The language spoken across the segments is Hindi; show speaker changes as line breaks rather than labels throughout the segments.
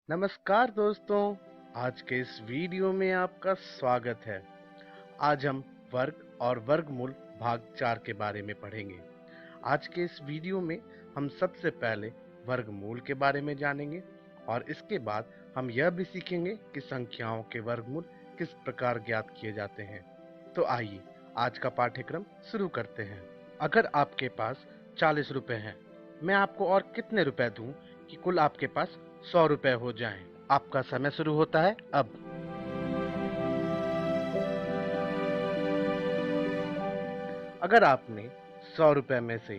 नमस्कार दोस्तों। आज के इस वीडियो में आपका स्वागत है। आज हम वर्ग और वर्गमूल भाग 4 के बारे में पढ़ेंगे। आज के इस वीडियो में हम सबसे पहले वर्गमूल के बारे में जानेंगे और इसके बाद हम यह भी सीखेंगे कि संख्याओं के वर्गमूल किस प्रकार ज्ञात किए जाते हैं। तो आइए आज का पाठ्यक्रम शुरू करते हैं। अगर आपके पास 40 रुपए हैं, मैं आपको और कितने रुपए दूं कि कुल आपके पास 100 रुपए हो जाएं। आपका समय शुरू होता है अब। अगर आपने 100 रुपए में से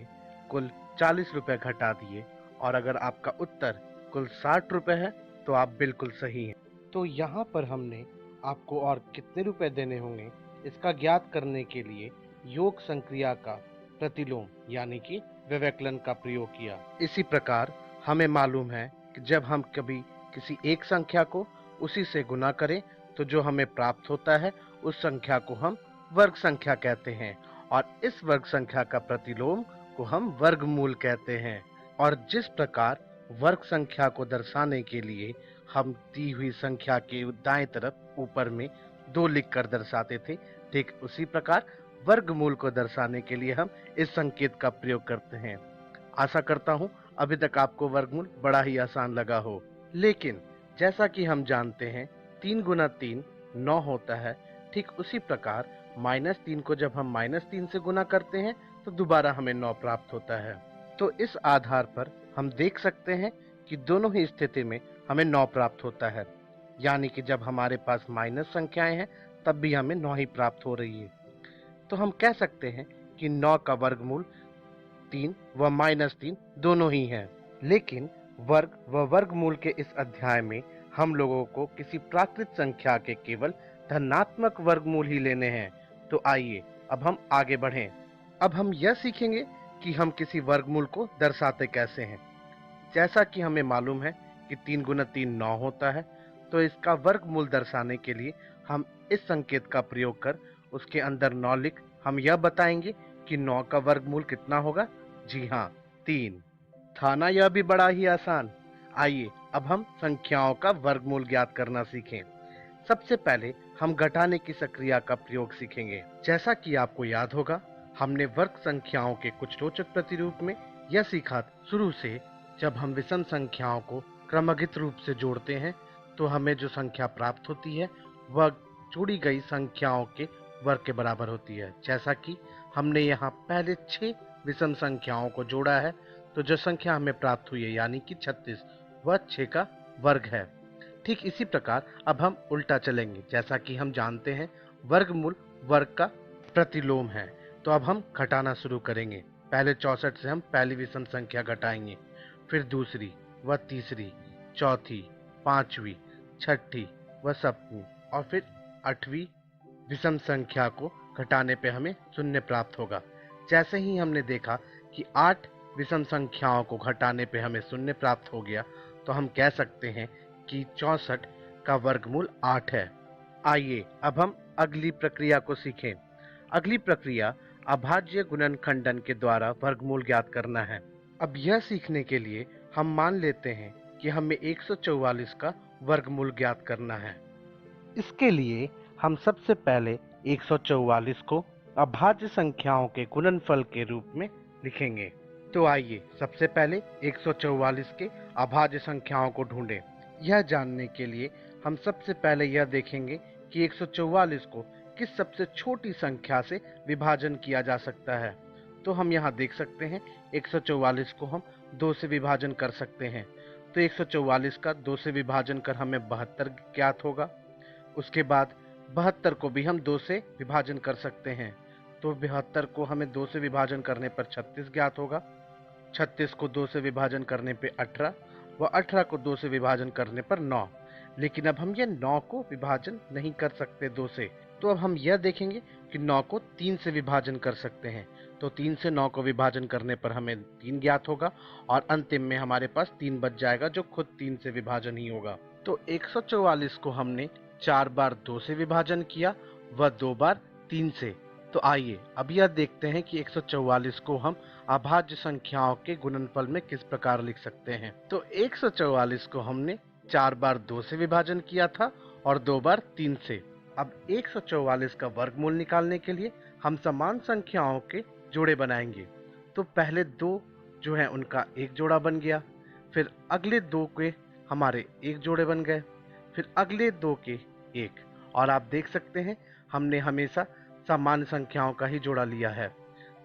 कुल 40 रुपए घटा दिए और अगर आपका उत्तर कुल 60 रुपए है तो आप बिल्कुल सही हैं। तो यहाँ पर हमने आपको और कितने रुपए देने होंगे इसका ज्ञात करने के लिए योग संक्रिया का प्रतिलोम यानी कि विवेकलन का प्रयोग किया। इसी प्रकार हमें मालूम है कि जब हम कभी किसी एक संख्या को उसी से गुना करें तो जो हमें प्राप्त होता है उस संख्या को हम वर्ग संख्या कहते हैं और इस वर्ग संख्या का प्रतिलोम को हम वर्गमूल कहते हैं। और जिस प्रकार वर्ग संख्या को दर्शाने के लिए हम दी हुई संख्या के दाएं तरफ ऊपर में 2 लिखकर दर्शाते थे, ठीक उसी प्रकार वर्गमूल को दर्शाने के लिए हम इस संकेत का प्रयोग करते हैं। आशा करता हूं अभी तक आपको वर्गमूल बड़ा ही आसान लगा हो। लेकिन जैसा कि हम जानते हैं 3 गुना 3 9 होता है, ठीक उसी प्रकार -3 को जब हम -3 से गुना करते हैं तो दोबारा हमें 9 प्राप्त होता है। तो इस आधार पर हम देख सकते हैं कि दोनों ही स्थिति में हमें 9 प्राप्त होता है, यानी कि जब हमारे पास माइनस संख्याएं हैं तब भी हमें 9 ही प्राप्त हो रही है। तो हम कह सकते हैं कि 9 का वर्गमूल 3 व -3 दोनों ही हैं। लेकिन वर्ग व वर्गमूल के इस अध्याय में हम लोगों को किसी प्राकृत संख्या के केवल धनात्मक वर्गमूल ही लेने हैं। तो आइए अब हम आगे बढ़ें। अब हम यह सीखेंगे कि हम किसी वर्गमूल को दर्शाते कैसे हैं। जैसा कि हमें मालूम है कि 3 गुना 3 9 होता है, तो इसका वर्गमूल दर्शाने के लिए हम इस संकेत का प्रयोग कर उसके अंदर 9 लिख हम यह बताएंगे कि 9 का वर्गमूल कितना होगा। जी हाँ, 3। था ना यह भी बड़ा ही आसान। आइए अब हम संख्याओं का वर्गमूल ज्ञात करना सीखें। सबसे पहले हम घटाने की प्रक्रिया का प्रयोग सीखेंगे। जैसा कि आपको याद होगा, हमने वर्ग संख्याओं के कुछ रोचक प्रतिरूप में यह सीखा शुरू से जब हम विषम संख्याओं को क्रमगत रूप से जोड़ते हैं तो हमें जो संख्या प्राप्त होती है वह जोड़ी गई संख्याओं के वर्ग के बराबर होती है। जैसा कि हमने यहाँ पहले 6 विषम संख्याओं को जोड़ा है तो जो संख्या हमें प्राप्त हुई है यानी कि 36 वह 6 का वर्ग है। ठीक इसी प्रकार अब हम उल्टा चलेंगे। जैसा कि हम जानते हैं वर्गमूल वर्ग का प्रतिलोम है, तो अब हम घटाना शुरू करेंगे। पहले 64 से हम पहली विषम संख्या घटाएंगे, फिर दूसरी व तीसरी, चौथी, पांचवी, छठी व सप्तमी और फिर 8वीं विषम संख्या को घटाने पे हमें शून्य प्राप्त होगा। जैसे ही हमने देखा कि 8 विषम संख्याओं को घटाने पे हमें शून्य प्राप्त हो गया तो हम कह सकते हैं कि 64 का वर्गमूल 8 है। आइए अब हम अगली प्रक्रिया को सीखें। अगली प्रक्रिया अभाज्य गुणनखंडन के द्वारा वर्गमूल ज्ञात करना है। अब यह सीखने के लिए हम मान लेते हैं कि हमें 144 का वर्गमूल ज्ञात करना है। इसके लिए हम सबसे पहले 144 को अभाज्य संख्याओं के गुणनफल के रूप में लिखेंगे। तो आइए सबसे पहले 144 के अभाज्य संख्याओं को ढूंढें। यह जानने के लिए हम सबसे पहले यह देखेंगे कि 144 को किस सबसे छोटी संख्या से विभाजन किया जा सकता है। तो हम यहाँ देख सकते हैं 144 को हम 2 से विभाजन कर सकते हैं। तो 144 का 2 से विभाजन कर हमें 72 ज्ञात होगा। उसके बाद 72 को भी हम 2 से विभाजन कर सकते हैं। तो 72 को हमें 2 से विभाजन करने पर 36 ज्ञात होगा। 36 को 2 से विभाजन करने पर 18 व 18 को 2 से विभाजन करने पर 9। लेकिन अब हम ये 9 को विभाजन नहीं कर सकते 2 से, तो अब हम यह देखेंगे कि 9 को 3 से विभाजन कर सकते हैं। तो 3 से 9 को विभाजन करने पर हमें 3 ज्ञात होगा और अंतिम में हमारे पास 3 बच जाएगा जो खुद 3 से विभाजन ही होगा। तो 144 को हमने 4 बार 2 से विभाजन किया व 2 बार 3 से। तो आइए अब यह देखते हैं कि 144 को हम अभाज्य संख्याओं के गुणनफल में किस प्रकार लिख सकते हैं। तो 144 को हमने 4 बार 2 से विभाजन किया था और 2 बार 3 से। अब 144 का वर्गमूल निकालने के लिए हम समान संख्याओं के जोड़े बनाएंगे। तो पहले 2 जो है उनका एक जोड़ा बन गया, फिर अगले 2 के हमारे एक जोड़े बन गए, फिर अगले 2 के एक। और आप देख सकते हैं हमने हमेशा समान संख्याओं का ही जोड़ा लिया है।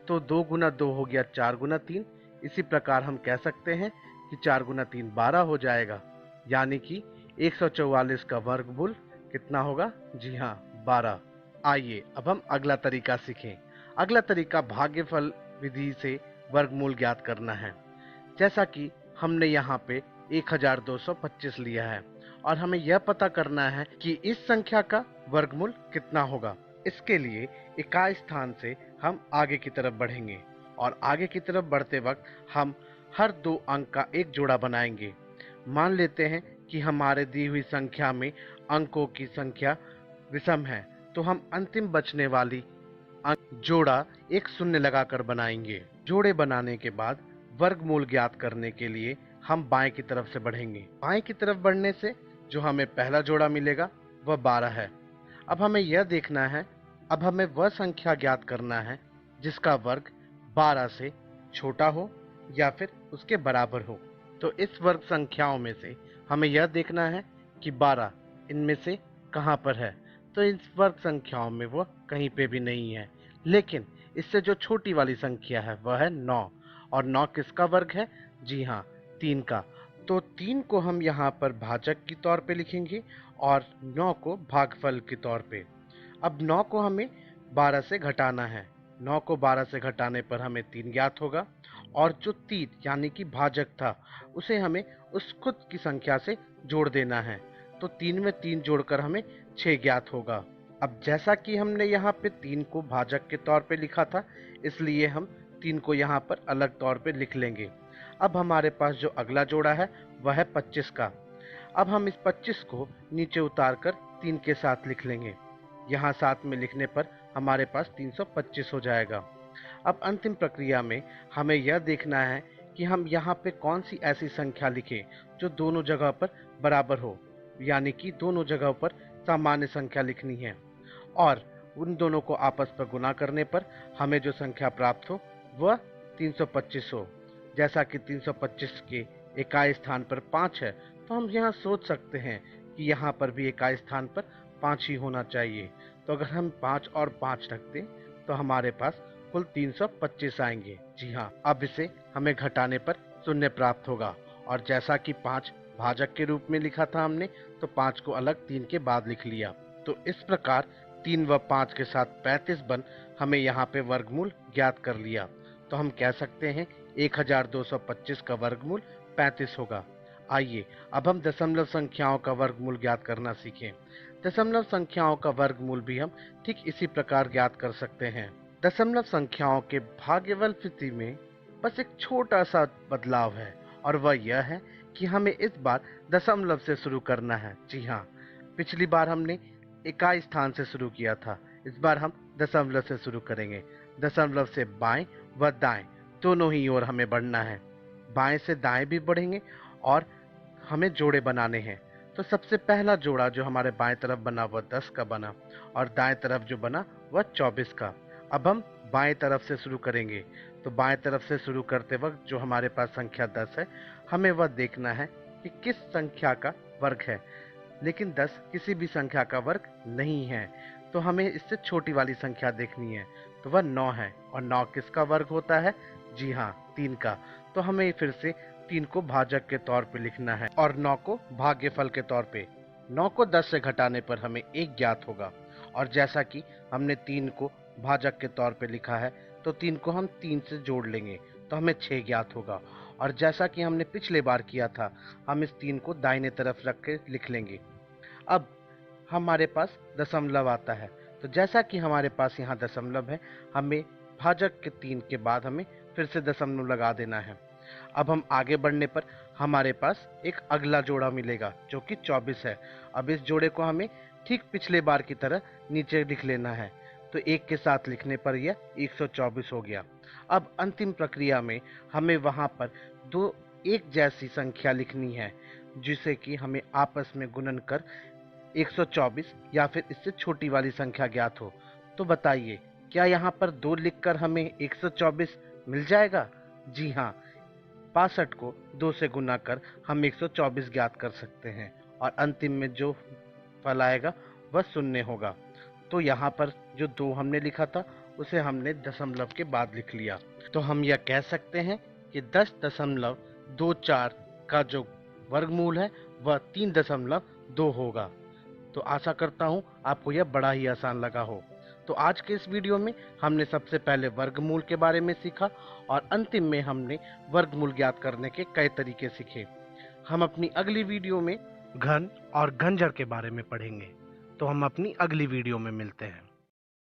तो 2 गुना 2 हो गया 4 गुना 3। इसी प्रकार हम कह सकते हैं कि 4 गुना 3 12 हो जाएगा, यानी कि 144 का वर्गमूल कितना होगा? जी हाँ, 12। आइए अब हम अगला तरीका सीखें। अगला तरीका भाग्यफल विधि से वर्गमूल ज्ञात करना है। जैसा कि हमने यहाँ पे 1225 लिया है और हमें यह पता करना है कि इस संख्या का वर्गमूल कितना होगा। इसके लिए इकाई स्थान से हम आगे की तरफ बढ़ेंगे और आगे की तरफ बढ़ते वक्त हम हर 2 अंक का एक जोड़ा बनाएंगे। मान लेते हैं कि हमारे दी हुई संख्या में अंकों की संख्या विषम है, तो हम अंतिम बचने वाली अंक जोड़ा एक शून्य लगाकर बनाएंगे। जोड़े बनाने के बाद वर्गमूल ज्ञात करने के लिए हम बाएं की तरफ से बढ़ेंगे। बाएं की तरफ बढ़ने से जो हमें पहला जोड़ा मिलेगा वह 12 है। अब हमें यह देखना है, अब हमें वह संख्या ज्ञात करना है जिसका वर्ग 12 से छोटा हो या फिर उसके बराबर हो। तो इस वर्ग संख्याओं में से हमें यह देखना है कि 12 इनमें से कहाँ पर है। तो इस वर्ग संख्याओं में वह कहीं पे भी नहीं है, लेकिन इससे जो छोटी वाली संख्या है वह है 9। और 9 किसका वर्ग है? जी हाँ, 3 का। तो 3 को हम यहाँ पर भाजक के तौर पे लिखेंगे और 9 को भागफल के तौर पे। अब 9 को हमें 12 से घटाना है। 9 को 12 से घटाने पर हमें 3 ज्ञात होगा और जो 3 यानी कि भाजक था उसे हमें उस खुद की संख्या से जोड़ देना है। तो 3 में 3 जोड़कर हमें 6 ज्ञात होगा। अब जैसा कि हमने यहाँ पे 3 को भाजक के तौर पे लिखा था, इसलिए हम 3 को यहाँ पर अलग तौर पे लिख लेंगे। अब हमारे पास जो अगला जोड़ा है वह है 25 का। अब हम इस 25 को नीचे उतार कर 3 के साथ लिख लेंगे। यहाँ साथ में लिखने पर हमारे पास 325 हो जाएगा। अब अंतिम प्रक्रिया में हमें यह देखना है कि हम यहाँ पे कौन सी ऐसी संख्या लिखें जो दोनों जगह पर बराबर हो, यानी कि दोनों जगह पर सामान्य संख्या लिखनी है और उन दोनों को आपस पर गुना करने पर हमें जो संख्या प्राप्त हो वह 325 हो। जैसा कि 325 के इकाई स्थान पर 5 है, तो हम यहाँ सोच सकते हैं कि यहाँ पर भी इकाई स्थान पर 5 ही होना चाहिए। तो अगर हम 5 और 5 रख दें तो हमारे पास कुल 325 आएंगे। जी हाँ, अब इसे हमें घटाने पर शून्य प्राप्त होगा और जैसा कि 5 भाजक के रूप में लिखा था हमने, तो 5 को अलग 3 के बाद लिख लिया। तो इस प्रकार 3 व 5 के साथ 35 बन हमें यहाँ पे वर्गमूल ज्ञात कर लिया। तो हम कह सकते हैं 1225 का वर्गमूल 35 होगा। आइए अब हम दशमलव संख्याओं का वर्गमूल ज्ञात करना सीखें। दशमलव संख्याओं का वर्गमूल भी हम ठीक इसी प्रकार ज्ञात कर सकते हैं। दशमलव संख्याओं के भाग्यफल स्थिति में बस एक छोटा सा बदलाव है और वह यह है कि हमें इस बार दशमलव से शुरू करना है। जी हाँ, पिछली बार हमने इकाई स्थान से शुरू किया था, इस बार हम दशमलव से शुरू करेंगे। दशमलव से बाएं व दाएं दोनों ही ओर हमें बढ़ना है। बाएं से दाएं भी बढ़ेंगे और हमें जोड़े बनाने हैं। तो सबसे पहला जोड़ा जो हमारे बाएं तरफ बना वह 10 का बना और दाएं तरफ जो बना वह 24 का। अब हम बाएं तरफ से शुरू करेंगे। तो बाएं तरफ से शुरू करते वक्त जो हमारे पास संख्या 10 है, हमें वह देखना है कि किस संख्या का वर्ग है। लेकिन 10 किसी भी संख्या का वर्ग नहीं है, तो हमें इससे छोटी वाली संख्या देखनी है। तो वह 9 है और 9 किसका वर्ग होता है? जी हाँ, 3 का। तो हमें फिर से 3 को भाजक के तौर पे लिखना है और 9 को भाग्यफल के तौर पे। 9 को 10 से घटाने पर हमें 1 ज्ञात होगा और जैसा कि हमने 3 को भाजक के तौर पे लिखा है, तो 3 को हम 3 से जोड़ लेंगे तो हमें 6 ज्ञात होगा। और जैसा कि हमने पिछले बार किया था, हम इस 3 को दाहिने तरफ रख के लिख लेंगे। अब हमारे पास दशमलव आता है, तो जैसा कि हमारे पास यहाँ दशमलव है, हमें भाजक के 3 के बाद हमें फिर से दशमलव लगा देना है। अब हम आगे बढ़ने पर हमारे पास एक अगला जोड़ा मिलेगा जो कि 24 है। अब इस जोड़े को हमें ठीक पिछले बार की तरह नीचे लिख लेना है, तो 1 के साथ लिखने पर यह 124 हो गया। अब अंतिम प्रक्रिया में हमें वहाँ पर दो एक जैसी संख्या लिखनी है, जिसे कि हमें आपस में गुणन कर 124 या फिर इससे छोटी वाली संख्या ज्ञात हो। तो बताइए, क्या यहाँ पर 2 लिखकर हमें 124 मिल जाएगा? जी हाँ, 62 को 2 से गुना कर हम 124 ज्ञात कर सकते हैं और अंतिम में जो फल आएगा वह शून्य होगा। तो यहाँ पर जो 2 हमने लिखा था उसे हमने दशमलव के बाद लिख लिया। तो हम यह कह सकते हैं कि 10.24 का जो वर्गमूल है वह 3.2 होगा। तो आशा करता हूँ आपको यह बड़ा ही आसान लगा हो। तो आज के इस वीडियो में हमने सबसे पहले वर्गमूल के बारे में सीखा और अंतिम में हमने वर्गमूल ज्ञात करने के कई तरीके सीखे। हम अपनी अगली वीडियो में घन और घनजड़ के बारे में पढ़ेंगे। तो हम अपनी अगली वीडियो में मिलते हैं।